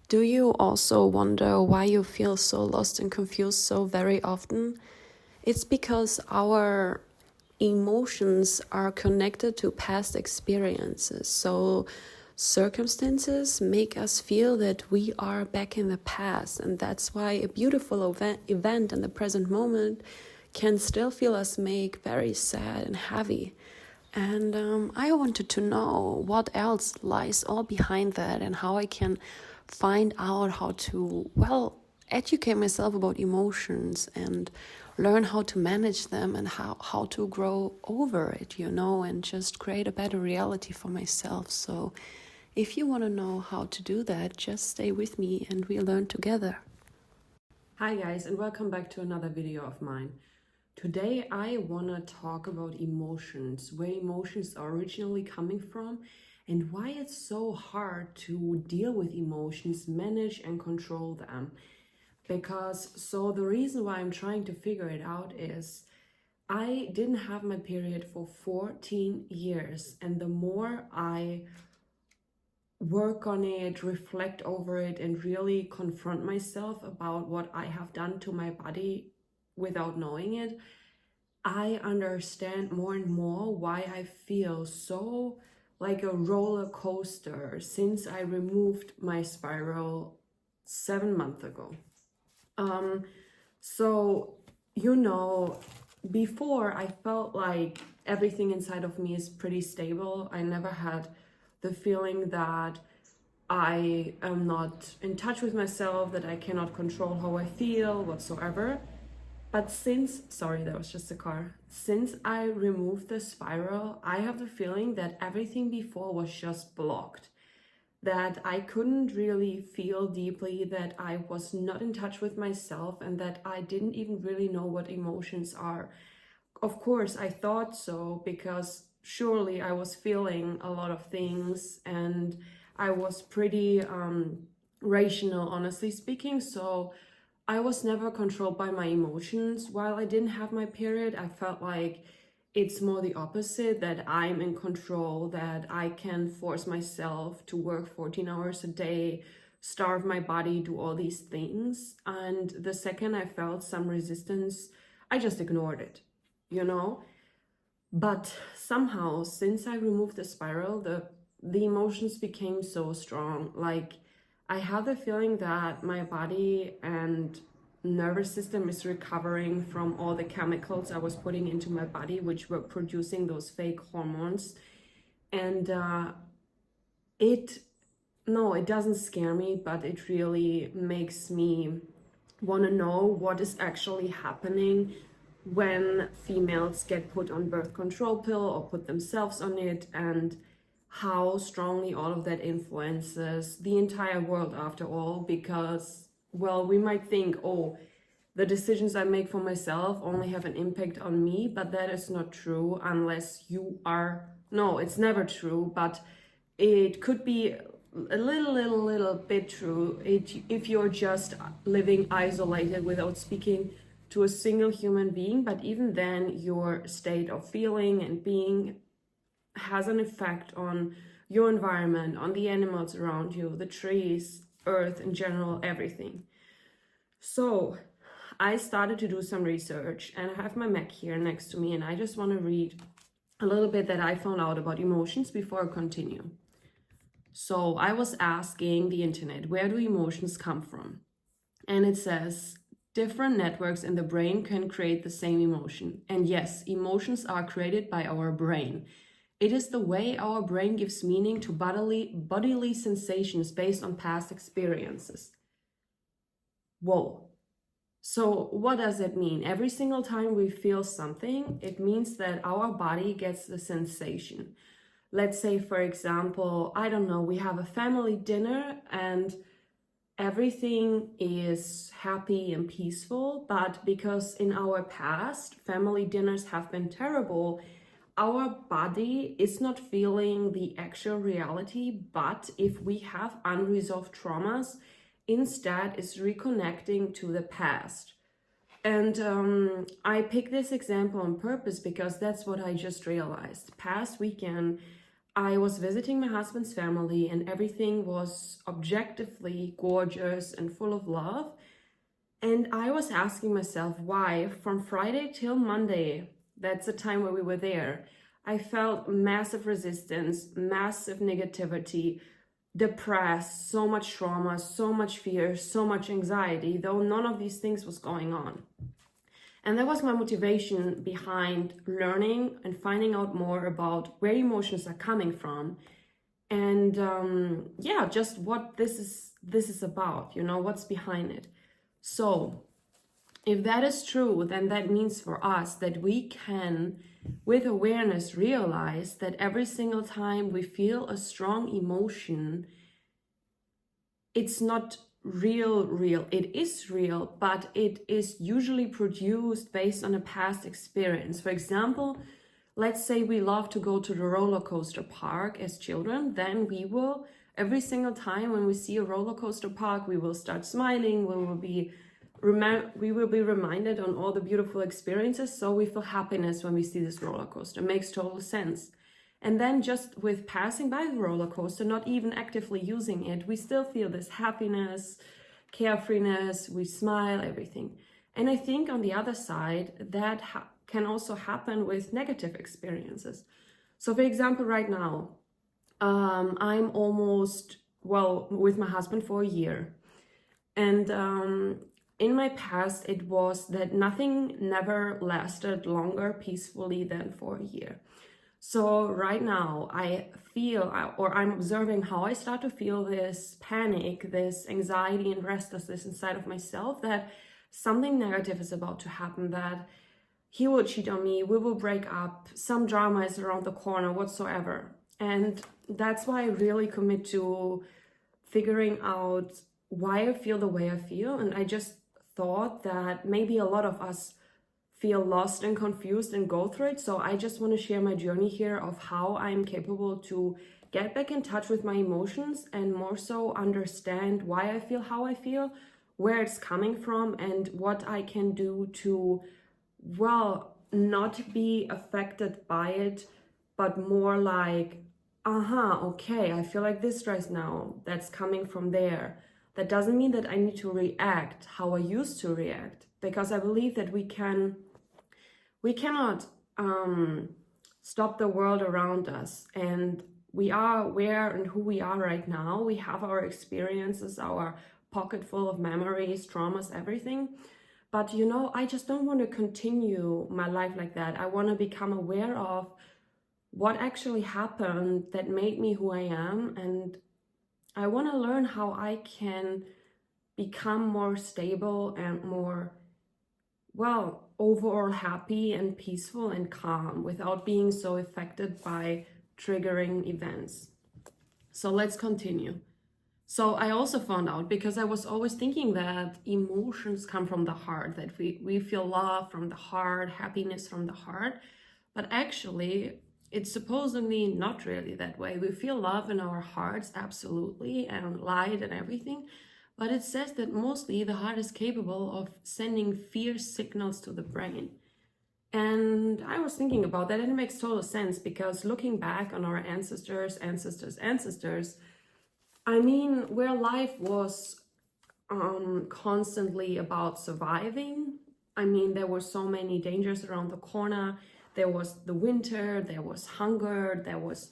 Do you also wonder why you feel so lost and confused so very often? It's because our emotions are connected to past experiences. So circumstances make us feel that we are back in the past, and that's why a beautiful event in the present moment can still feel us make very sad and heavy. And I wanted to know what else lies all behind that and how I can find out how to, educate myself about emotions and learn how to manage them and how to grow over it, and just create a better reality for myself. So if you want to know how to do that, just stay with me and we learn together. Hi guys, and welcome back to another video of mine. Today I want to talk about emotions, where emotions are originally coming from, and why it's so hard to deal with emotions, manage and control them. The reason why I'm trying to figure it out is I didn't have my period for 14 years, and the more I work on it, reflect over it, and really confront myself about what I have done to my body without knowing it, I understand more and more why I feel so like a roller coaster since I removed my spiral 7 months ago. So, before I felt like everything inside of me is pretty stable. I never had the feeling that I am not in touch with myself, that I cannot control how I feel whatsoever. But sorry, that was just a car. Since I removed the spiral, I have the feeling that everything before was just blocked. That I couldn't really feel deeply, that I was not in touch with myself, and that I didn't even really know what emotions are. Of course, I thought so, because surely I was feeling a lot of things and I was pretty rational, honestly speaking. So I was never controlled by my emotions while I didn't have my period. I felt like it's more the opposite, that I'm in control, that I can force myself to work 14 hours a day, starve my body, do all these things. And the second I felt some resistance, I just ignored it, you know? But somehow, since I removed the spiral, the emotions became so strong. Like, I have the feeling that my body and nervous system is recovering from all the chemicals I was putting into my body, which were producing those fake hormones. And it doesn't scare me, but it really makes me want to know what is actually happening when females get put on birth control pill or put themselves on it, and how strongly all of that influences the entire world after all. Because, we might think, oh, the decisions I make for myself only have an impact on me, but that is not true unless you are, no, it's never true, but it could be a little bit true if you're just living isolated without speaking to a single human being. But even then, your state of feeling and being has an effect on your environment, on the animals around you, the trees, earth in general, everything. So I started to do some research, and I have my Mac here next to me, and I just want to read a little bit that I found out about emotions before I continue. So I was asking the internet, where do emotions come from? And it says, different networks in the brain can create the same emotion. And yes, emotions are created by our brain. It is the way our brain gives meaning to bodily sensations based on past experiences. Whoa. So what does it mean? Every single time we feel something, it means that our body gets the sensation. Let's say, for example, I don't know, we have a family dinner and everything is happy and peaceful, but because in our past family dinners have been terrible, our body is not feeling the actual reality, but if we have unresolved traumas, instead is reconnecting to the past. And I picked this example on purpose because that's what I just realized. Past weekend, I was visiting my husband's family and everything was objectively gorgeous and full of love. And I was asking myself why from Friday till Monday, that's the time where we were there, I felt massive resistance, massive negativity, depressed, so much trauma, so much fear, so much anxiety, though none of these things was going on. And that was my motivation behind learning and finding out more about where emotions are coming from. And yeah, just what this is about, what's behind it. So if that is true, then that means for us that we can, with awareness, realize that every single time we feel a strong emotion, it's not real. It is real, but it is usually produced based on a past experience. For example, let's say we love to go to the roller coaster park as children, then we will, every single time when we see a roller coaster park, we will start smiling, we will be reminded on all the beautiful experiences, so we feel happiness when we see this roller coaster. It makes total sense. And then just with passing by the roller coaster, not even actively using it, we still feel this happiness, carefreeness, we smile, everything. And I think on the other side, that can also happen with negative experiences. So for example, right now, I'm almost, with my husband for a year. And in my past, it was that nothing never lasted longer peacefully than for a year. So right now I feel, or I'm observing how I start to feel this panic, this anxiety and restlessness inside of myself that something negative is about to happen, that he will cheat on me, we will break up, some drama is around the corner, whatsoever. And that's why I really commit to figuring out why I feel the way I feel. And I just thought that maybe a lot of us feel lost and confused and go through it. So I just want to share my journey here of how I'm capable to get back in touch with my emotions and more so understand why I feel how I feel, where it's coming from, and what I can do to, not be affected by it, but more like, okay, I feel like this right now, that's coming from there. That doesn't mean that I need to react how I used to react, because I believe that we cannot stop the world around us, and we are where and who we are right now. We have our experiences, our pocket full of memories, traumas, everything. But I just don't want to continue my life like that. I want to become aware of what actually happened that made me who I am, and I want to learn how I can become more stable and more, overall happy and peaceful and calm without being so affected by triggering events. So let's continue. So I also found out, because I was always thinking that emotions come from the heart, that we feel love from the heart, happiness from the heart. But actually, it's supposedly not really that way. We feel love in our hearts, absolutely, and light and everything. But it says that mostly the heart is capable of sending fear signals to the brain. And I was thinking about that, and it makes total sense, because looking back on our ancestors, I mean, where life was constantly about surviving. I mean, there were so many dangers around the corner. There was the winter, there was hunger, there was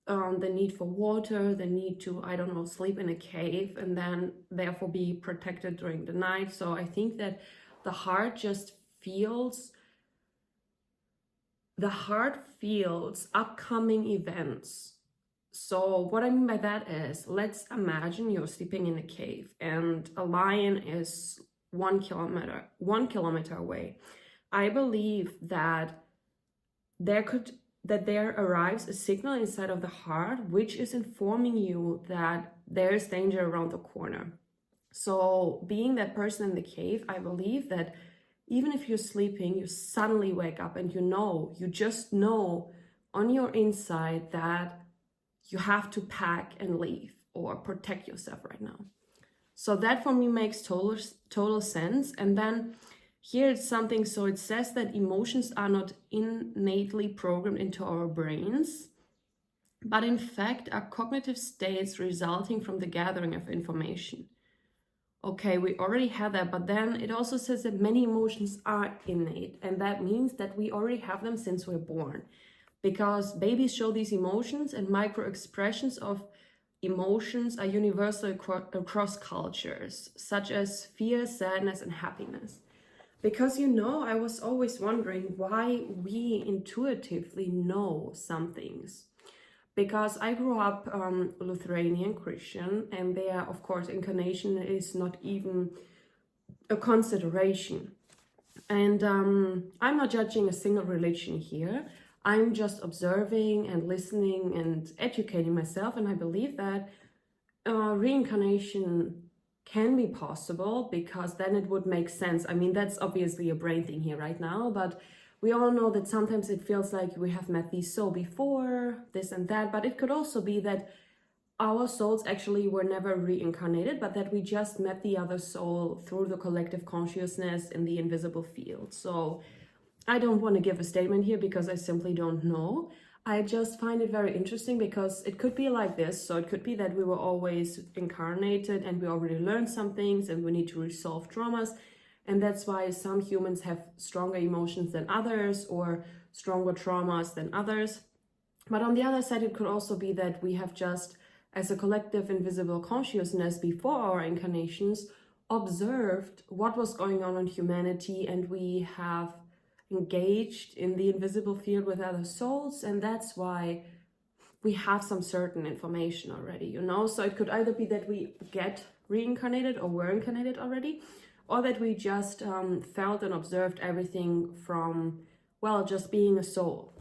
the need for water, the need to, sleep in a cave and then therefore be protected during the night. So I think that the heart feels upcoming events. So what I mean by that is, let's imagine you're sleeping in a cave and a lion is 1 kilometer away. I believe that there arrives a signal inside of the heart which is informing you that there is danger around the corner. So being that person in the cave, I believe that even if you're sleeping, you suddenly wake up and you just know on your inside that you have to pack and leave or protect yourself right now. So that for me makes total sense. And then here it's something, so it says that emotions are not innately programmed into our brains. but in fact are cognitive states resulting from the gathering of information. Okay, we already have that, but then it also says that many emotions are innate, and that means that we already have them since we're born, because babies show these emotions, and micro expressions of emotions are universal across cultures, such as fear, sadness, and happiness. Because I was always wondering why we intuitively know some things. Because I grew up Lithuanian Christian, and there, of course, incarnation is not even a consideration. And I'm not judging a single religion here. I'm just observing and listening and educating myself, and I believe that reincarnation can be possible, because then it would make sense. I mean, that's obviously a brain thing here right now, but we all know that sometimes it feels like we have met the soul before, this and that, but it could also be that our souls actually were never reincarnated, but that we just met the other soul through the collective consciousness in the invisible field. So I don't want to give a statement here because I simply don't know. I just find it very interesting because it could be like this. So it could be that we were always incarnated and we already learned some things and we need to resolve traumas. And that's why some humans have stronger emotions than others or stronger traumas than others. But on the other side, it could also be that we have just, as a collective invisible consciousness before our incarnations, observed what was going on in humanity, and we have engaged in the invisible field with other souls, and that's why we have some certain information already, So it could either be that we get reincarnated or were incarnated already, or that we just felt and observed everything from, well, just being a soul.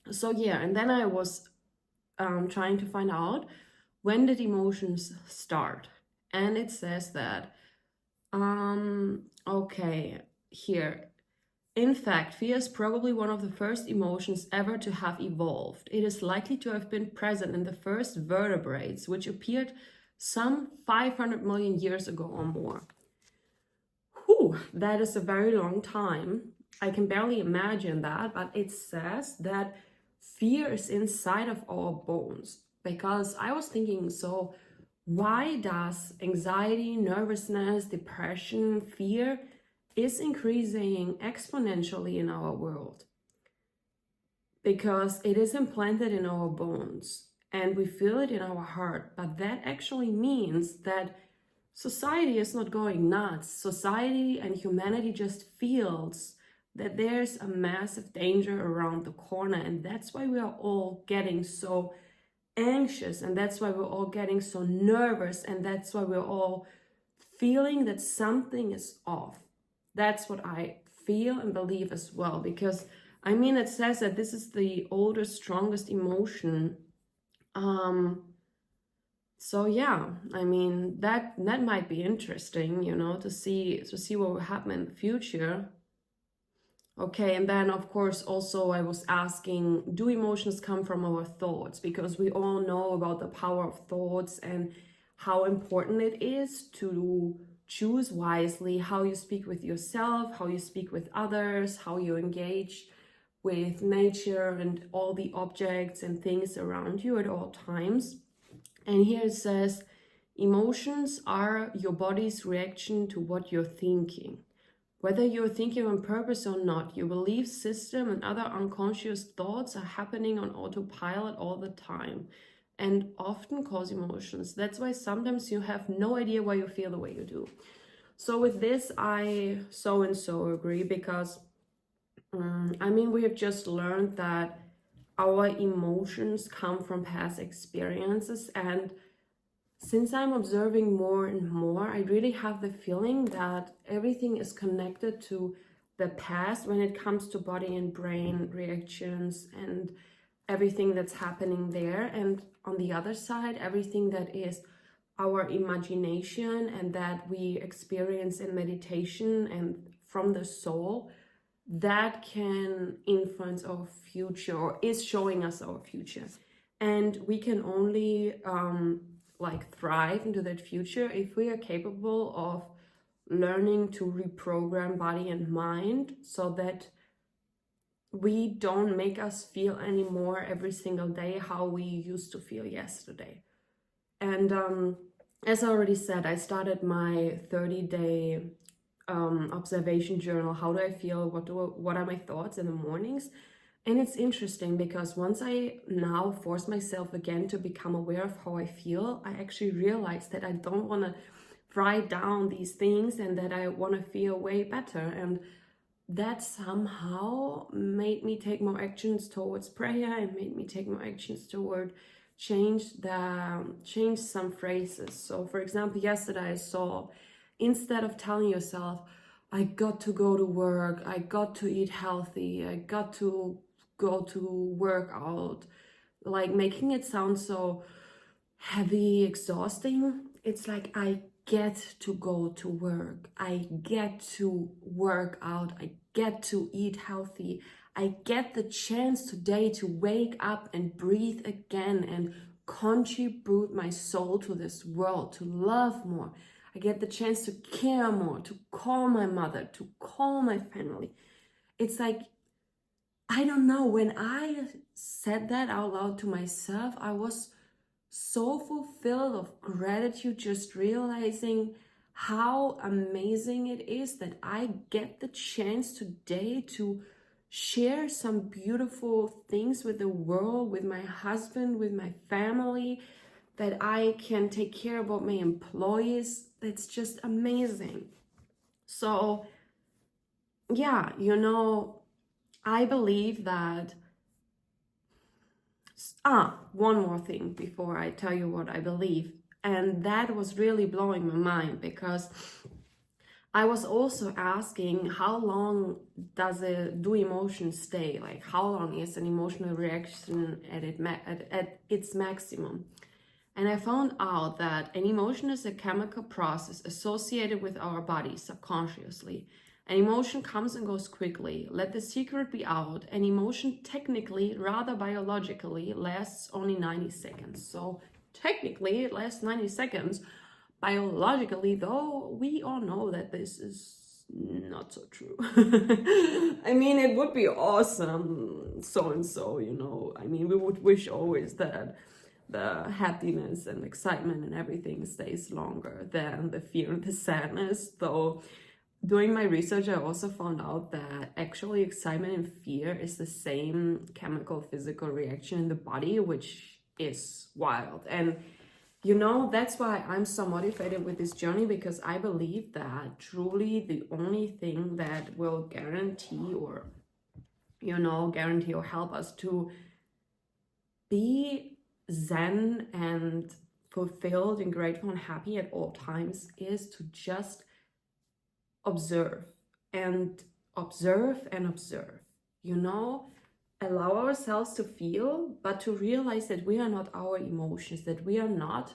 So yeah, and then I was trying to find out, when did emotions start? And it says that, okay, here. In fact, fear is probably one of the first emotions ever to have evolved. It is likely to have been present in the first vertebrates, which appeared some 500 million years ago or more. Whew, that is a very long time. I can barely imagine that, but it says that fear is inside of our bones. Because I was thinking, so why does anxiety, nervousness, depression, fear is increasing exponentially in our world? Because it is implanted in our bones and we feel it in our heart. But that actually means that society is not going nuts. Society and humanity just feels that there's a massive danger around the corner, and that's why we are all getting so anxious, and that's why we're all getting so nervous, and that's why we're all feeling that something is off. That's what I feel and believe as well, because I mean, it says that this is the oldest, strongest emotion. So yeah, I mean, that might be interesting, to see what will happen in the future. Okay, and then of course also I was asking, do emotions come from our thoughts? Because we all know about the power of thoughts and how important it is to choose wisely how you speak with yourself, how you speak with others, how you engage with nature and all the objects and things around you at all times. And here it says, emotions are your body's reaction to what you're thinking. Whether you're thinking on purpose or not, your belief system and other unconscious thoughts are happening on autopilot all the time and often cause emotions. That's why sometimes you have no idea why you feel the way you do. So with this, I so agree, because I mean, we have just learned that our emotions come from past experiences, and since I'm observing more and more, I really have the feeling that everything is connected to the past when it comes to body and brain reactions and everything that's happening there. And on the other side, everything that is our imagination and that we experience in meditation and from the soul, that can influence our future, or is showing us our future. And we can only thrive into that future if we are capable of learning to reprogram body and mind, so that we don't make us feel anymore every single day how we used to feel yesterday. And as I already said, I started my 30-day observation journal. How do I feel? What are my thoughts in the mornings? And it's interesting because once I now force myself again to become aware of how I feel, I actually realize that I don't want to write down these things and that I want to feel way better. And that somehow made me take more actions towards prayer and made me take more actions toward change some phrases. So for example, yesterday I saw, instead of telling yourself, I got to go to work, I got to eat healthy, I got to go to work out, like making it sound so heavy, exhausting, it's like I get to go to work, I get to work out, I get to eat healthy, I get the chance today to wake up and breathe again and contribute my soul to this world, to love more. I get the chance to care more, to call my mother, to call my family. It's like, I don't know, when I said that out loud to myself, I was so fulfilled of gratitude, just realizing how amazing it is that I get the chance today to share some beautiful things with the world, with my husband, with my family, that I can take care about my employees. That's just amazing. So yeah, I believe that one more thing before I tell you what I believe. And that was really blowing my mind, because I was also asking, how long do emotions stay? Like, how long is an emotional reaction at its maximum? And I found out that an emotion is a chemical process associated with our body subconsciously. An emotion comes and goes quickly. Let the secret be out. An emotion technically, rather biologically, lasts only 90 seconds. So technically it lasts 90 seconds. Biologically, though, we all know that this is not so true. I mean, it would be awesome, so-and-so, I mean, we would wish always that the happiness and excitement and everything stays longer than the fear and the sadness. Though doing my research, I also found out that actually excitement and fear is the same chemical physical reaction in the body, which is wild. And that's why I'm so motivated with this journey, because I believe that truly the only thing that will guarantee or help us to be zen and fulfilled and grateful and happy at all times is to just observe and observe and observe, allow ourselves to feel, but to realize that we are not our emotions, that we are not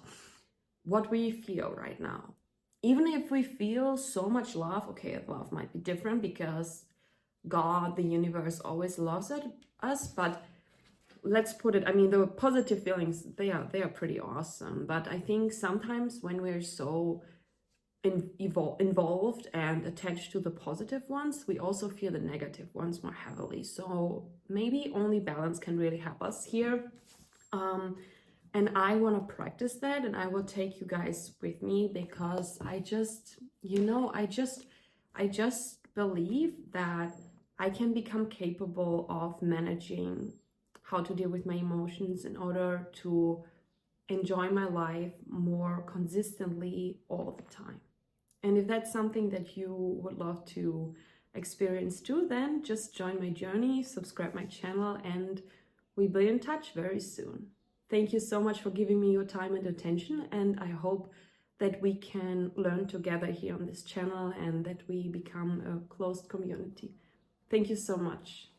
what we feel right now. Even if we feel so much love, okay, love might be different because God, the universe, always loves us, but let's put it, I mean, the positive feelings, they are pretty awesome. But I think sometimes when we're so involved and attached to the positive ones, we also feel the negative ones more heavily. So maybe only balance can really help us here. And I want to practice that, and I will take you guys with me, because I just believe that I can become capable of managing how to deal with my emotions in order to enjoy my life more consistently all the time. And if that's something that you would love to experience too, then just join my journey, subscribe my channel, and we'll be in touch very soon. Thank you so much for giving me your time and attention, and I hope that we can learn together here on this channel and that we become a closed community. Thank you so much.